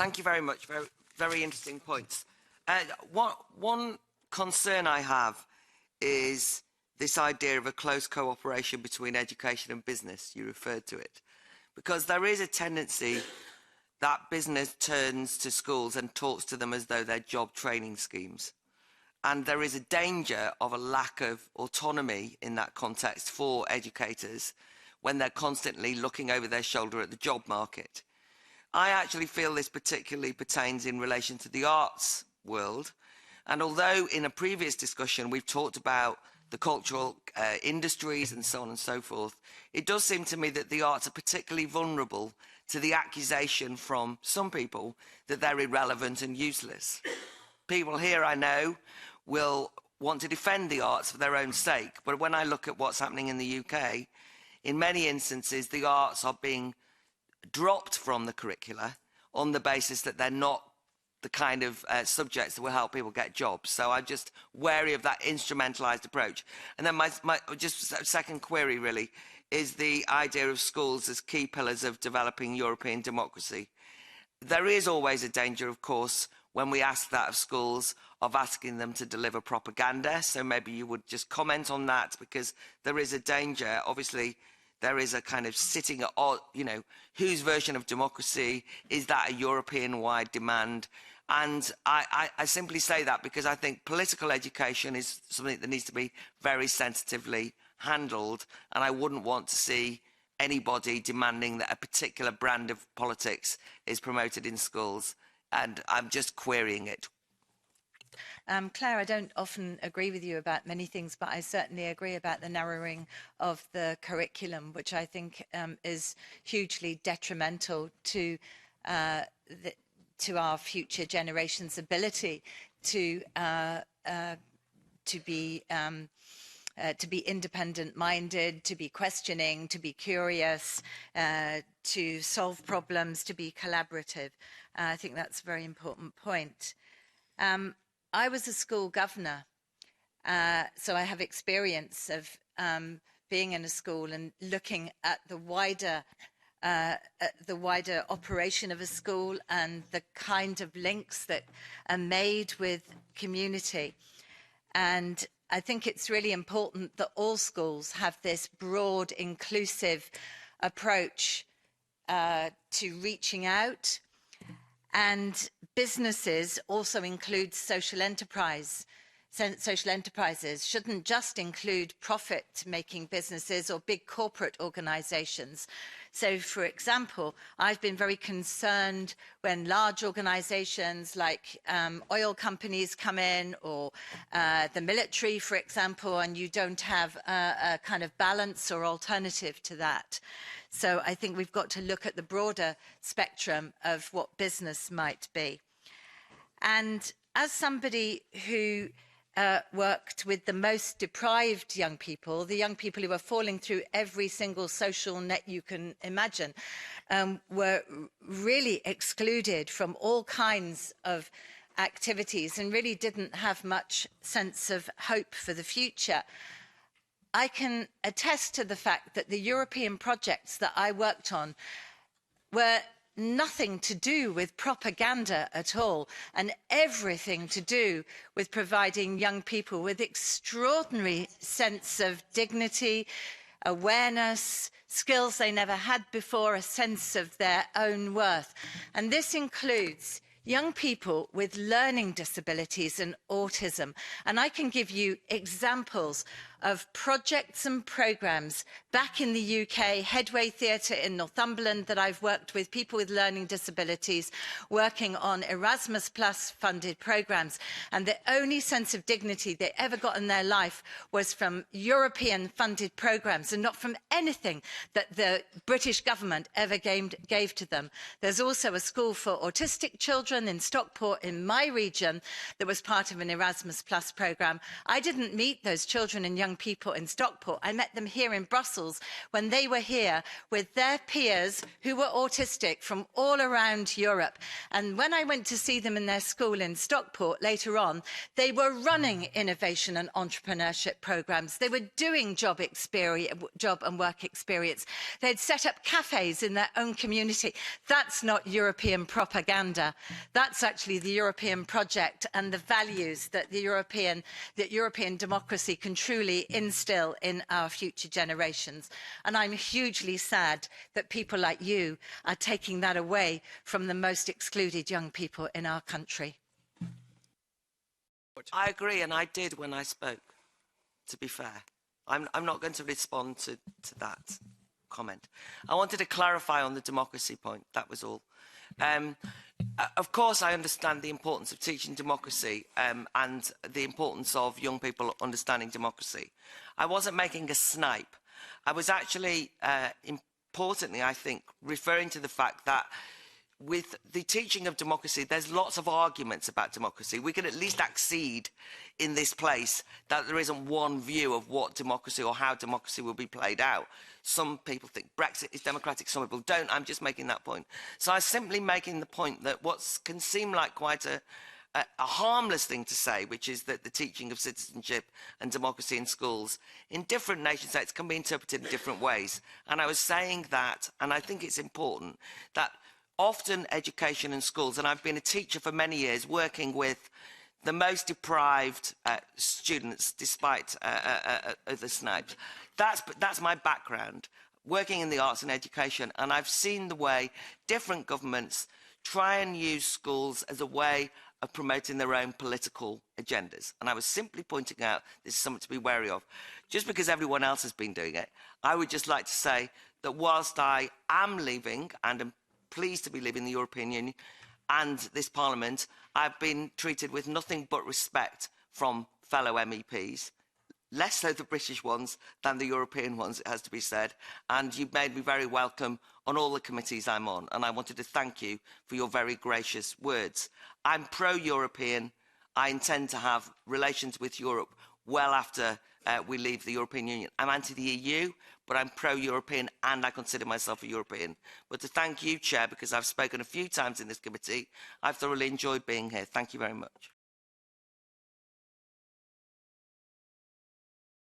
Thank you very much. Very, very interesting points. One concern I have is this idea of a close cooperation between education and business. You referred to it. Because there is a tendency that business turns to schools and talks to them as though they're job training schemes. And there is a danger of a lack of autonomy in that context for educators when they're constantly looking over their shoulder at the job market. I actually feel this particularly pertains in relation to the arts world. And although in a previous discussion we've talked about the cultural industries and so on and so forth, it does seem to me that the arts are particularly vulnerable to the accusation from some people that they're irrelevant and useless. People here, I know, will want to defend the arts for their own sake, but when I look at what's happening in the UK, in many instances the arts are being dropped from the curricula on the basis that they're not the kind of subjects that will help people get jobs. So I'm just wary of that instrumentalised approach. And then my just second query really is the idea of schools as key pillars of developing European democracy. There is always a danger, of course, when we ask that of schools, of asking them to deliver propaganda. So maybe you would just comment on that, because there is a danger. Obviously, there is a kind of sitting at, you know, whose version of democracy, is that a European-wide demand? And I simply say that because I think political education is something that needs to be very sensitively handled, and I wouldn't want to see anybody demanding that a particular brand of politics is promoted in schools, and I'm just querying it. Claire, I don't often agree with you about many things, but I certainly agree about the narrowing of the curriculum, which I think is hugely detrimental to our future generations' ability to be independent-minded, to be questioning, to be curious, to solve problems, to be collaborative. I think that's a very important point. I was a school governor, so I have experience of being in a school and looking at the wider operation of a school and the kind of links that are made with community. And I think it's really important that all schools have this broad, inclusive approach to reaching out. And businesses also include social enterprise. Social enterprises shouldn't just include profit-making businesses or big corporate organisations. So, for example, I've been very concerned when large organisations like oil companies come in, or the military, for example, and you don't have a kind of balance or alternative to that. So I think we've got to look at the broader spectrum of what business might be. And as somebody who worked with the most deprived young people, the young people who are falling through every single social net you can imagine, were really excluded from all kinds of activities and really didn't have much sense of hope for the future. I can attest to the fact that the European projects that I worked on were nothing to do with propaganda at all, and everything to do with providing young people with extraordinary sense of dignity, awareness, skills they never had before, a sense of their own worth. And this includes young people with learning disabilities and autism. And I can give you examples of projects and programmes back in the UK, Headway Theatre in Northumberland, that I've worked with people with learning disabilities working on Erasmus Plus funded programmes. And the only sense of dignity they ever got in their life was from European funded programmes and not from anything that the British government ever gave to them. There's also a school for autistic children in Stockport in my region that was part of an Erasmus Plus programme. I didn't meet those children and young young people in Stockport. I met them here in Brussels when they were here with their peers who were autistic from all around Europe. And when I went to see them in their school in Stockport later on, they were running innovation and entrepreneurship programs. They were doing job and work experience. They'd set up cafes in their own community. That's not European propaganda. That's actually the European project and the values that European democracy can truly instill in our future generations. And I'm hugely sad that people like you are taking that away from the most excluded young people in our country. I agree, and I did when I spoke, to be fair. I'm not going to respond to that comment. I wanted to clarify on the democracy point, that was all. Of course, I understand the importance of teaching democracy and the importance of young people understanding democracy. I wasn't making a snipe. I was actually, importantly, I think, referring to the fact that with the teaching of democracy, there's lots of arguments about democracy. We can at least accede in this place that there isn't one view of what democracy or how democracy will be played out. Some people think Brexit is democratic, some people don't. I'm just making that point. So I'm simply making the point that what can seem like quite a harmless thing to say, which is that the teaching of citizenship and democracy in schools in different nation states can be interpreted in different ways. And I was saying that, and I think it's important, that often education in schools, and I've been a teacher for many years working with the most deprived students despite other snipes. That's my background, working in the arts and education, and I've seen the way different governments try and use schools as a way of promoting their own political agendas. And I was simply pointing out this is something to be wary of. Just because everyone else has been doing it, I would just like to say that whilst I am leaving and am pleased to be leaving the European Union and this Parliament, I've been treated with nothing but respect from fellow MEPs, less so the British ones than the European ones, it has to be said, and you've made me very welcome on all the committees I'm on, and I wanted to thank you for your very gracious words. I'm pro-European. I intend to have relations with Europe well after we leave the European Union. I'm anti the EU, but I'm pro-European and I consider myself a European. But to thank you, Chair, because I've spoken a few times in this committee, I've thoroughly enjoyed being here. Thank you very much.